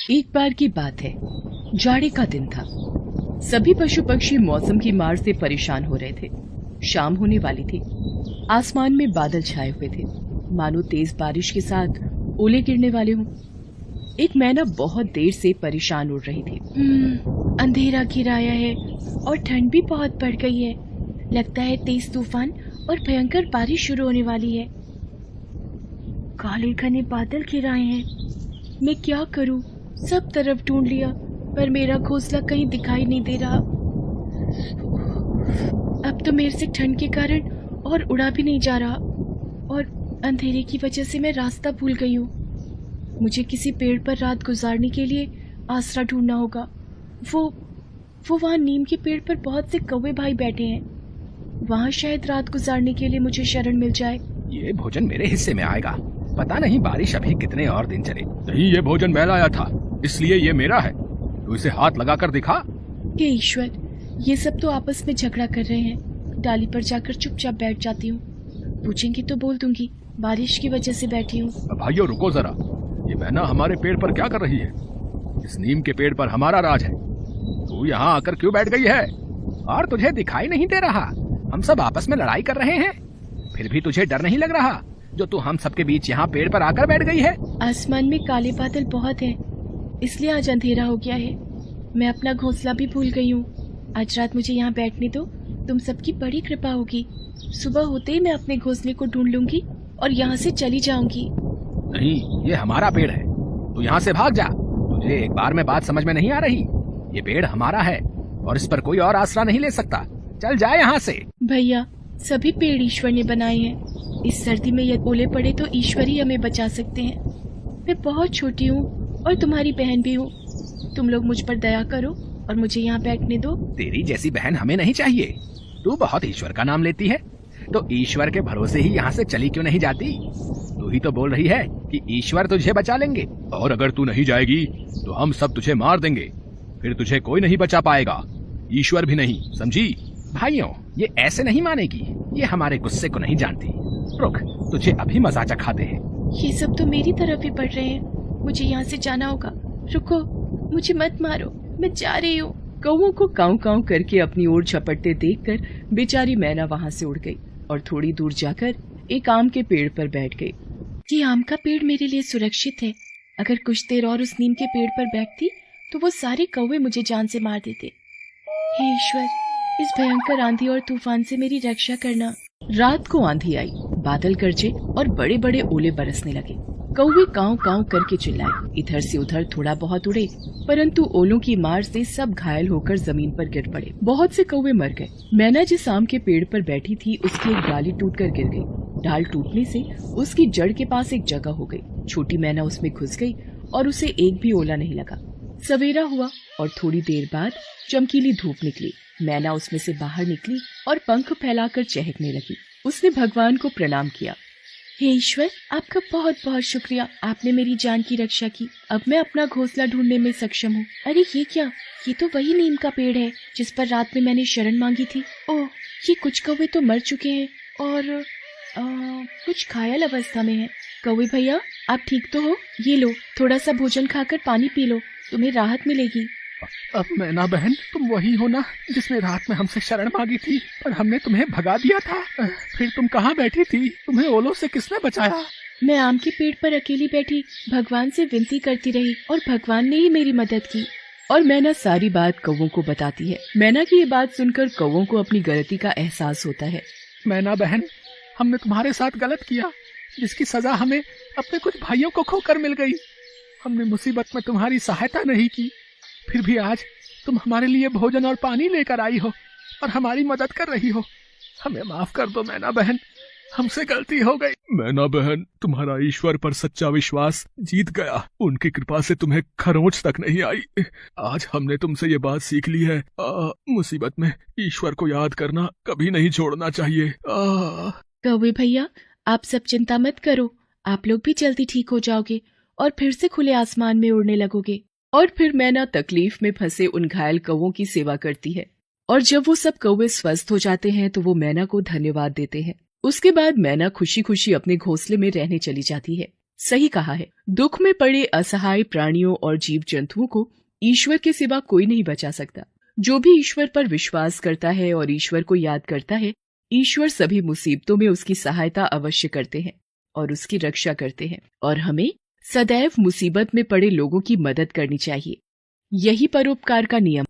एक बार की बात है, जाड़े का दिन था। सभी पशु पक्षी मौसम की मार से परेशान हो रहे थे। शाम होने वाली थी। आसमान में बादल छाए हुए थे, मानो तेज बारिश के साथ ओले गिरने वाले हों। एक मैना बहुत देर से परेशान उड़ रही थी। अंधेरा घिराया है और ठंड भी बहुत बढ़ गई है। लगता है तेज तूफान और भयंकर बारिश शुरू होने वाली है। काले घने बादल घिराए हैं। मैं क्या करूं? सब तरफ ढूंढ लिया पर मेरा घोंसला कहीं दिखाई नहीं दे रहा। अब तो मेरे से ठंड के कारण और उड़ा भी नहीं जा रहा और अंधेरे की वजह से मैं रास्ता भूल गई हूँ। मुझे किसी पेड़ पर रात गुजारने के लिए आसरा ढूंढना होगा। वो वहाँ नीम के पेड़ पर बहुत से कौवे भाई बैठे हैं। वहाँ शायद रात गुजारने के लिए मुझे शरण मिल जाए। ये भोजन मेरे हिस्से में आएगा। पता नहीं बारिश अभी कितने और दिन चले। नहीं, ये भोजन मैं लाया था, इसलिए ये मेरा है। तू इसे हाथ लगा कर दिखा। हे ईश्वर, ये सब तो आपस में झगड़ा कर रहे हैं। डाली पर जाकर चुपचाप बैठ जाती हूँ। पूछेंगे तो बोल दूंगी बारिश की वजह से बैठी हूँ। भाइयों रुको जरा, ये मैना हमारे पेड़ पर क्या कर रही है? इस नीम के पेड़ पर हमारा राज है। तू यहाँ आकर क्यों बैठ गई है? और तुझे दिखाई नहीं दे रहा हम सब आपस में लड़ाई कर रहे हैं? फिर भी तुझे डर नहीं लग रहा जो तू हम सबके बीच यहाँ पेड़ पर आकर बैठ गई है? आसमान में काले बादल बहुत हैं, इसलिए आज अंधेरा हो गया है। मैं अपना घोंसला भी भूल गई हूँ। आज रात मुझे यहाँ बैठने दो, तुम सबकी बड़ी कृपा होगी। सुबह होते ही मैं अपने घोंसले को ढूंढ लूंगी और यहाँ से चली जाऊंगी। नहीं, ये हमारा पेड़ है, तू यहाँ से भाग जा। तुझे एक बार में बात समझ में नहीं आ रही? ये पेड़ हमारा है और इस पर कोई और आसरा नहीं ले सकता। चल जा यहाँ से। भैया, सभी पेड़ ईश्वर ने बनाए हैं। इस सर्दी में यदि ओले पड़े तो ईश्वर ही हमें बचा सकते हैं। मैं बहुत छोटी हूँ और तुम्हारी बहन भी हूँ। तुम लोग मुझ पर दया करो और मुझे यहाँ बैठने दो। तेरी जैसी बहन हमें नहीं चाहिए। तू बहुत ईश्वर का नाम लेती है, तो ईश्वर के भरोसे ही यहाँ से चली क्यों नहीं जाती? तू ही तो बोल रही है कि ईश्वर तुझे बचा लेंगे, और अगर तू नहीं जाएगी तो हम सब तुझे मार देंगे। फिर तुझे कोई नहीं बचा पाएगा, ईश्वर भी नहीं, समझी? भाइयों, ये ऐसे नहीं मानेगी। ये हमारे गुस्से को नहीं जानती। रुक, तुझे अभी मजा चखाते हैं। ये सब तो मेरी तरफ ही पड़ रहे हैं। मुझे यहाँ से जाना होगा। रुको, मुझे मत मारो, मैं जा रही हूँ। कौवों को काऊ काऊ करके अपनी ओर झपटते देखकर बेचारी मैना वहाँ से उड़ गई और थोड़ी दूर जाकर एक आम के पेड़ पर बैठ गई। ये आम का पेड़ मेरे लिए सुरक्षित है। अगर कुछ देर और उस नीम के पेड़ पर बैठती तो वो सारे कौवे मुझे जान से मार देते। हे ईश्वर, इस भयंकर आंधी और तूफान से मेरी रक्षा करना। रात को आंधी आई, बादल गरजे और बड़े बड़े ओले बरसने लगे। कौवे काऊ काऊ करके चिल्लाए। इधर से उधर थोड़ा बहुत उड़े, परंतु ओलों की मार से सब घायल होकर जमीन पर गिर पड़े। बहुत से कौवे मर गए। मैना जिस आम के पेड़ पर बैठी थी उसकी एक डाली टूटकर गिर गई। डाल टूटने से उसकी जड़ के पास एक जगह हो गई। छोटी मैना उसमें घुस गई और उसे एक भी ओला नहीं लगा। सवेरा हुआ और थोड़ी देर बाद चमकीली धूप निकली। मैना उसमें से बाहर निकली और पंख फैलाकर चहकने लगी। उसने भगवान को प्रणाम किया। हे ईश्वर, आपका बहुत बहुत शुक्रिया। आपने मेरी जान की रक्षा की। अब मैं अपना घोंसला ढूंढने में सक्षम हूँ। अरे ये क्या? ये तो वही नीम का पेड़ है जिस पर रात में मैंने शरण मांगी थी। ओह, ये कुछ कौवे तो मर चुके हैं और कुछ घायल अवस्था में है। कौवे भैया, आप ठीक तो हो? ये लो, थोड़ा सा भोजन खाकर पानी पी लो, तुम्हें राहत मिलेगी। अब मैना बहन, तुम वही हो ना जिसने रात में हमसे शरण मांगी थी, पर हमने तुम्हें भगा दिया था। फिर तुम कहाँ बैठी थी? तुम्हें ओलों से किसने बचाया? मैं आम के पेड़ पर अकेली बैठी भगवान से विनती करती रही और भगवान ने ही मेरी मदद की। और मैना सारी बात कौवों को बताती है। मैना की ये बात सुनकर कौवों को अपनी गलती का एहसास होता है। मैना बहन, हमने तुम्हारे साथ गलत किया, जिसकी सजा हमें अपने कुछ भाइयों को खोकर मिल गई। हमने मुसीबत में तुम्हारी सहायता नहीं की, फिर भी आज तुम हमारे लिए भोजन और पानी लेकर आई हो और हमारी मदद कर रही हो। हमें माफ कर दो मैना बहन, हमसे गलती हो गई। मैना बहन, तुम्हारा ईश्वर पर सच्चा विश्वास जीत गया। उनकी कृपा से तुम्हें खरोंच तक नहीं आई। आज हमने तुमसे ये बात सीख ली है, मुसीबत में ईश्वर को याद करना कभी नहीं छोड़ना चाहिए। कौवे भैया, आप सब चिंता मत करो। आप लोग भी जल्दी ठीक हो जाओगे और फिर से खुले आसमान में उड़ने लगोगे। और फिर मैना तकलीफ में फंसे उन घायल कौवों की सेवा करती है। और जब वो सब कौवे स्वस्थ हो जाते हैं तो वो मैना को धन्यवाद देते हैं। उसके बाद मैना खुशी खुशी अपने घोंसले में रहने चली जाती है। सही कहा है, दुख में पड़े असहाय प्राणियों और जीव जंतुओं को ईश्वर के सिवा कोई नहीं बचा सकता। जो भी ईश्वर पर विश्वास करता है और ईश्वर को याद करता है, ईश्वर सभी मुसीबतों में उसकी सहायता अवश्य करते हैं और उसकी रक्षा करते हैं। और हमें सदैव मुसीबत में पड़े लोगों की मदद करनी चाहिए। यही परोपकार का नियम